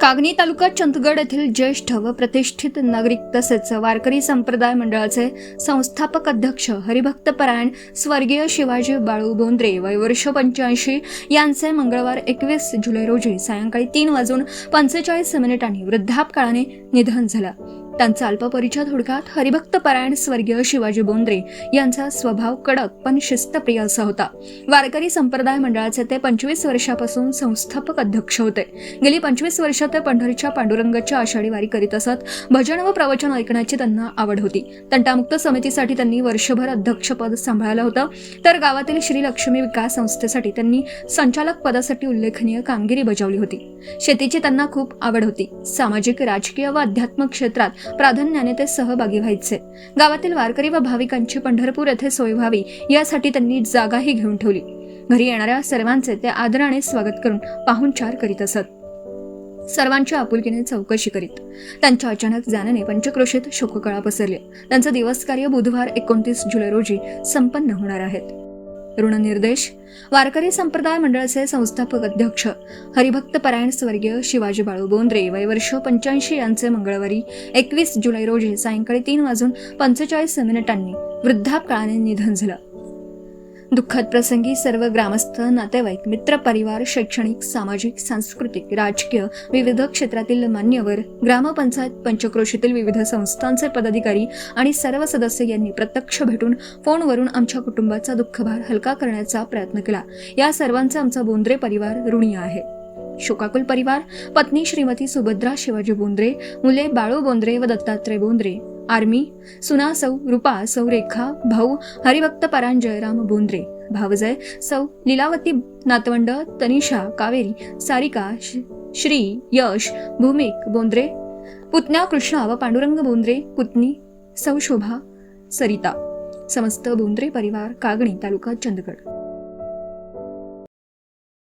कागणी तालुका चंदगड येथील ज्येष्ठ व प्रतिष्ठित नागरिक तसेच वारकरी संप्रदाय मंडळाचे संस्थापक अध्यक्ष हरिभक्तपरायण स्वर्गीय शिवाजी बाळू बोंद्रे वय वर्ष 85 यांचे मंगळवार 21 जुलै रोजी सायंकाळी 3:45 वृद्धापकाळाने निधन झालं. त्यांचा अल्पपरिचय थोडक्यात हरिभक्तपरायण स्वर्गीय शिवाजी बोंद्रे यांचा स्वभाव कडक पण शिस्तप्रिय असा होता. वारकरी संप्रदाय मंडळाचे ते 25 वर्षापासून संस्थापक अध्यक्ष होते. गेली 25 वर्ष ते पंढरीच्या पांडुरंगाच्या आषाढी वारी करीत असत. भजन व प्रवचन ऐकण्याची त्यांना आवड होती. तंटामुक्त समितीसाठी त्यांनी वर्षभर अध्यक्षपद सांभाळलं होतं, तर गावातील श्री लक्ष्मी विकास संस्थेसाठी त्यांनी संचालक पदासाठी उल्लेखनीय कामगिरी बजावली होती. शेतीची त्यांना खूप आवड होती. सामाजिक, राजकीय व आध्यात्मिक क्षेत्रात प्राधान्याने ते सहभागी व्हायचे. गावातील वारकरी व भाविकांची पंढरपूर येथे सोय व्हावी यासाठी त्यांनी जागाही घेऊन ठेवली. घरी येणाऱ्या सर्वांचे ते आदराने स्वागत करून पाहुणचार करीत असत. सर्वांची आपुलकीने चौकशी करीत. त्यांच्या अचानक जाण्याने पंचक्रोशीत शोककळा पसरली. त्यांचं दिवस कार्य बुधवार 29 जुलै रोजी संपन्न होणार आहेत. ऋणनिर्देश. वारकरी संप्रदाय मंडळाचे संस्थापक अध्यक्ष हरिभक्तपरायण स्वर्गीय शिवाजी बाळू बोंद्रे वय वर्ष 85 यांचे मंगळवारी 21 जुलै रोजी सायंकाळी 3:45 वृद्धापकाळाने निधन झालं. दुःखद प्रसंगी सर्व ग्रामस्थ, नातेवाईक, मित्र परिवार, शैक्षणिक, सामाजिक, सांस्कृतिक, राजकीय विविध क्षेत्रातील मान्यवर, ग्रामपंचायत, पंचक्रोशीतील विविध संस्थांचे पदाधिकारी आणि सर्व सदस्य यांनी प्रत्यक्ष भेटून फोनवरून आमच्या कुटुंबाचा दुःखभार हलका करण्याचा प्रयत्न केला. या सर्वांचा आमचा बोंद्रे परिवार ऋणी आहे. शोकाकुल परिवार. पत्नी श्रीमती सुभद्रा शिवाजी बोंद्रे, मुले बाळू बोंद्रे व दत्तात्रय बोंद्रे, आर्मी, सुना सौ रूपा, सौ रेखा, भाऊ हरिभक्तपरायण जयराम बोंद्रे, भावजय सौ लीलावती, नातवंड तनिषा, कावेरी, सारिका, श्री, यश, भूमिक बोंद्रे, पुतण्या कृष्णा व पांडुरंग बोंद्रे, पुतणी सौ शोभा, सरिता. समस्त बोंद्रे परिवार, कागणी तालुका चंदगड.